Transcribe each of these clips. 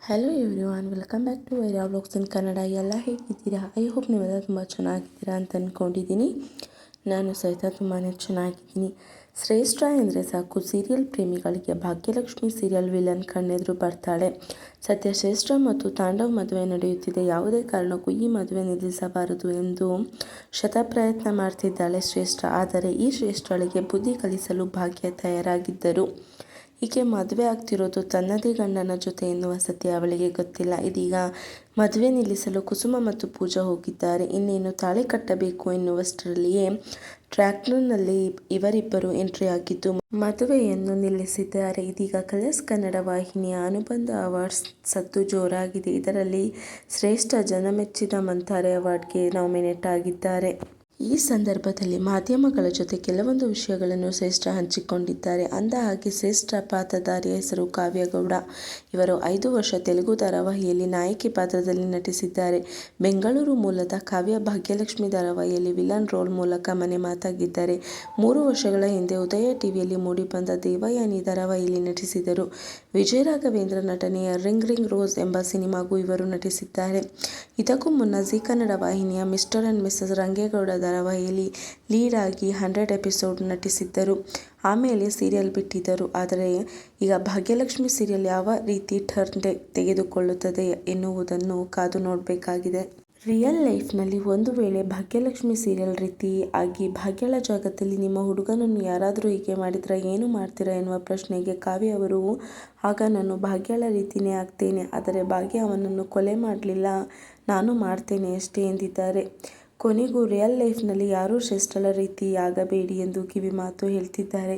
Hello everyone, welcome back to Vaira vlogs in Kannada. ಎಲ್ಲ ಹೇಗಿದ್ದೀರಾ? I hope ನೀವೆಲ್ಲ ತುಂಬ ಚೆನ್ನಾಗಿದ್ದೀರಾ ಅಂತ ಅಂದ್ಕೊಂಡಿದ್ದೀನಿ. ನಾನು ಸಹಿತ ತುಂಬಾ ಚೆನ್ನಾಗಿದ್ದೀನಿ. ಶ್ರೇಷ್ಠ ಎಂದರೆ ಸಾಕು ಸೀರಿಯಲ್ ಪ್ರೇಮಿಗಳಿಗೆ ಭಾಗ್ಯಲಕ್ಷ್ಮಿ ಸೀರಿಯಲ್ ವಿಲನ್ ಕಣ್ಣೆದುರು ಬರ್ತಾಳೆ. ಸದ್ಯ ಶ್ರೇಷ್ಠ ಮತ್ತು ತಾಂಡವ್ ಮದುವೆ ನಡೆಯುತ್ತಿದೆ. ಯಾವುದೇ ಕಾರಣಕ್ಕೂ ಈ ಮದುವೆ ನಿಲ್ಲಿಸಬಾರದು ಎಂದು ಶತಪ್ರಯತ್ನ ಮಾಡ್ತಿದ್ದಾಳೆ ಶ್ರೇಷ್ಠ. ಆದರೆ ಈ ಶ್ರೇಷ್ಠಳಿಗೆ ಬುದ್ಧಿ ಕಲಿಸಲು ಭಾಗ್ಯ ತಯಾರಾಗಿದ್ದರು. ಈಕೆ ಮದುವೆ ಆಗ್ತಿರೋದು ತನ್ನದೇ ಗಂಡನ ಜೊತೆ ಎನ್ನುವ ಸತ್ಯ ಅವಳಿಗೆ ಗೊತ್ತಿಲ್ಲ. ಇದೀಗ ಮದುವೆ ನಿಲ್ಲಿಸಲು ಕುಸುಮ ಮತ್ತು ಪೂಜಾ ಹೋಗಿದ್ದಾರೆ. ಇನ್ನೇನು ತಾಳಿ ಕಟ್ಟಬೇಕು ಎನ್ನುವಷ್ಟರಲ್ಲಿಯೇ ಟ್ರ್ಯಾಕ್ಟರ್ನಲ್ಲಿ ಇವರಿಬ್ಬರು ಎಂಟ್ರಿ ಆಗಿದ್ದು ಮದುವೆಯನ್ನು ನಿಲ್ಲಿಸಿದ್ದಾರೆ. ಇದೀಗ ಕಲರ್ಸ್ ಕನ್ನಡ ವಾಹಿನಿಯ ಅನುಬಂಧ ಅವಾರ್ಡ್ಸ್ ಸದ್ದು ಜೋರಾಗಿದೆ. ಇದರಲ್ಲಿ ಶ್ರೇಷ್ಠ ಜನಮೆಚ್ಚಿದ ಮಂತಾರೆ ಅವಾರ್ಡ್ಗೆ ನಾಮಿನೇಟ್ ಆಗಿದ್ದಾರೆ. ಈ ಸಂದರ್ಭದಲ್ಲಿ ಮಾಧ್ಯಮಗಳ ಜೊತೆ ಕೆಲವೊಂದು ವಿಷಯಗಳನ್ನು ಶ್ರೇಷ್ಠ ಹಂಚಿಕೊಂಡಿದ್ದಾರೆ. ಅಂದಹಾಗೆ ಶ್ರೇಷ್ಠ ಪಾತ್ರಧಾರಿಯ ಹೆಸರು ಕಾವ್ಯ ಗೌಡ. ಇವರು 5 ವರ್ಷ ತೆಲುಗು ಧಾರಾವಾಹಿಯಲ್ಲಿ ನಾಯಕಿ ಪಾತ್ರದಲ್ಲಿ ನಟಿಸಿದ್ದಾರೆ. ಬೆಂಗಳೂರು ಮೂಲದ ಕಾವ್ಯ ಭಾಗ್ಯಲಕ್ಷ್ಮಿ ಧಾರಾವಾಹಿಯಲ್ಲಿ ವಿಲನ್ ರೋಲ್ ಮೂಲಕ ಮನೆ ಮಾತಾಗಿದ್ದಾರೆ. 3 ವರ್ಷಗಳ ಹಿಂದೆ ಉದಯ ಟಿವಿಯಲ್ಲಿ ಮೂಡಿಬಂದ ದೇವಯಾನಿ ಧಾರಾವಾಹಿಯಲ್ಲಿ ನಟಿಸಿದರು. ವಿಜಯ ರಾಘವೇಂದ್ರ ನಟನೆಯ ರಿಂಗ್ ರಿಂಗ್ ರೋಸ್ ಎಂಬ ಸಿನಿಮಾಗೂ ಇವರು ನಟಿಸಿದ್ದಾರೆ. ಇದಕ್ಕೂ ಮುನ್ನ ಜೀ ಕನ್ನಡ ವಾಹಿನಿಯ ಮಿಸ್ಟರ್ ಅಂಡ್ ಮಿಸಸ್ ರಂಗೇಗೌಡ ಧಾರಾವಾಹಿಯಲ್ಲಿ ಲೀಡ್ ಆಗಿ 100 ಎಪಿಸೋಡ್ ನಟಿಸಿದ್ದರು. ಆಮೇಲೆ ಸೀರಿಯಲ್ ಬಿಟ್ಟಿದ್ದರು. ಆದರೆ ಈಗ ಭಾಗ್ಯಲಕ್ಷ್ಮಿ ಸೀರಿಯಲ್ ಯಾವ ರೀತಿ ಟರ್ನ್ ತೆಗೆದುಕೊಳ್ಳುತ್ತದೆ ಎನ್ನುವುದನ್ನು ಕಾದು ನೋಡಬೇಕಾಗಿದೆ. ರಿಯಲ್ ಲೈಫ್ನಲ್ಲಿ ಒಂದು ವೇಳೆ ಭಾಗ್ಯಲಕ್ಷ್ಮಿ ಸೀರಿಯಲ್ ರೀತಿ ಆಗಿ ಭಾಗ್ಯಳ ಜಾಗದಲ್ಲಿ ನಿಮ್ಮ ಹುಡುಗನನ್ನು ಯಾರಾದರೂ ಹೀಗೆ ಮಾಡಿದ್ರೆ ಏನು ಮಾಡ್ತೀರಾ ಎನ್ನುವ ಪ್ರಶ್ನೆಗೆ ಕಾವ್ಯ ಅವರು, ಆಗ ನಾನು ಭಾಗ್ಯಳ ರೀತಿನೇ ಆಗ್ತೇನೆ. ಆದರೆ ಭಾಗ್ಯ ಅವನನ್ನು ಕೊಲೆ ಮಾಡಲಿಲ್ಲ, ನಾನು ಮಾಡ್ತೇನೆ ಅಷ್ಟೇ ಎಂದಿದ್ದಾರೆ. ಕೊನೆಗೂ ರಿಯಲ್ ಲೈಫ್ನಲ್ಲಿ ಯಾರೂ ಶ್ರೇಷ್ಠಳ ರೀತಿ ಆಗಬೇಡಿ ಎಂದು ಕಿವಿ ಮಾತು ಹೇಳ್ತಿದ್ದಾರೆ.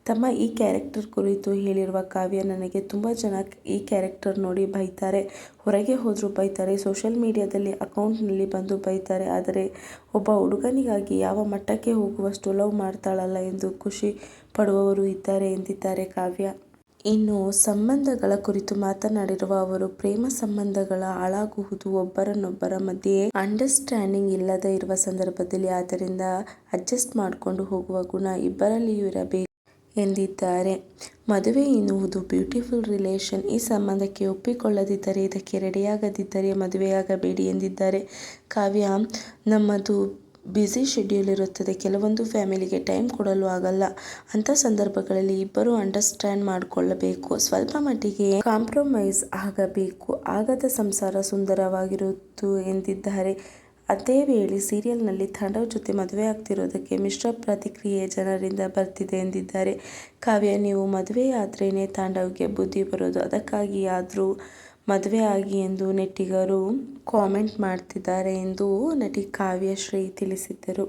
ತಮ್ಮ ಈ ಕ್ಯಾರೆಕ್ಟರ್ ಕುರಿತು ಹೇಳಿರುವ ಕಾವ್ಯ, ನನಗೆ ತುಂಬ ಜನ ಈ ಕ್ಯಾರೆಕ್ಟರ್ ನೋಡಿ ಬೈತಾರೆ, ಹೊರಗೆ ಹೋದರೂ ಬೈತಾರೆ, ಸೋಷಿಯಲ್ ಮೀಡಿಯಾದಲ್ಲಿ ಅಕೌಂಟ್ನಲ್ಲಿ ಬಂದು ಬೈತಾರೆ. ಆದರೆ ಒಬ್ಬ ಹುಡುಗನಿಗಾಗಿ ಯಾವ ಮಟ್ಟಕ್ಕೆ ಹೋಗುವಷ್ಟು ಲವ್ ಮಾಡ್ತಾಳಲ್ಲ ಎಂದು ಖುಷಿ ಪಡುವವರು ಇದ್ದಾರೆ ಎಂದಿದ್ದಾರೆ ಕಾವ್ಯ. ಇನ್ನು ಸಂಬಂಧಗಳ ಕುರಿತು ಮಾತನಾಡಿರುವ ಅವರು, ಪ್ರೇಮ ಸಂಬಂಧಗಳ ಹಾಳಾಗುವುದು ಒಬ್ಬರನ್ನೊಬ್ಬರ ಮಧ್ಯೆ ಅಂಡರ್ಸ್ಟ್ಯಾಂಡಿಂಗ್ ಇಲ್ಲದೆ ಇರುವ ಸಂದರ್ಭದಲ್ಲಿ. ಆದ್ದರಿಂದ ಅಡ್ಜಸ್ಟ್ ಮಾಡಿಕೊಂಡು ಹೋಗುವ ಗುಣ ಇಬ್ಬರಲ್ಲಿಯೂ ಇರಬೇಕು ಎಂದಿದ್ದಾರೆ. ಮದುವೆ ಎನ್ನುವುದು ಬ್ಯೂಟಿಫುಲ್ ರಿಲೇಷನ್. ಈ ಸಂಬಂಧಕ್ಕೆ ಒಪ್ಪಿಕೊಳ್ಳದಿದ್ದರೆ, ಇದಕ್ಕೆ ರೆಡಿಯಾಗದಿದ್ದರೆ ಮದುವೆಯಾಗಬೇಡಿ ಎಂದಿದ್ದಾರೆ ಕಾವ್ಯ. ನಮ್ಮದು ಬ್ಯುಸಿ ಶೆಡ್ಯೂಲ್ ಇರುತ್ತದೆ. ಕೆಲವೊಂದು ಫ್ಯಾಮಿಲಿಗೆ ಟೈಮ್ ಕೊಡಲು ಆಗಲ್ಲ. ಅಂಥ ಸಂದರ್ಭಗಳಲ್ಲಿ ಇಬ್ಬರು ಅಂಡರ್ಸ್ಟ್ಯಾಂಡ್ ಮಾಡಿಕೊಳ್ಳಬೇಕು, ಸ್ವಲ್ಪ ಮಟ್ಟಿಗೆ ಕಾಂಪ್ರಮೈಸ್ ಆಗಬೇಕು. ಆಗದ ಸಂಸಾರ ಸುಂದರವಾಗಿರುವುದು ಎಂದಿದ್ದಾರೆ. ಅದೇ ವೇಳೆ ಸೀರಿಯಲ್ನಲ್ಲಿ ತಾಂಡವ್ ಜೊತೆ ಮದುವೆ ಆಗ್ತಿರೋದಕ್ಕೆ ಮಿಶ್ರ ಪ್ರತಿಕ್ರಿಯೆ ಜನರಿಂದ ಬರ್ತಿದೆ ಎಂದಿದ್ದಾರೆ ಕಾವ್ಯ. ನೀವು ಮದುವೆಯಾದ್ರೇನೆ ತಾಂಡವ್ಗೆ ಬುದ್ಧಿ ಬರೋದು, ಅದಕ್ಕಾಗಿಯಾದ್ರೂ ಮದುವೆ ಆಗಿ ಎಂದು ನೆಟ್ಟಿಗರು ಕಾಮೆಂಟ್ ಮಾಡ್ತಿದ್ದಾರೆ ಎಂದು ನಟಿ ಕಾವ್ಯಶ್ರೀ ತಿಳಿಸಿದ್ದರು.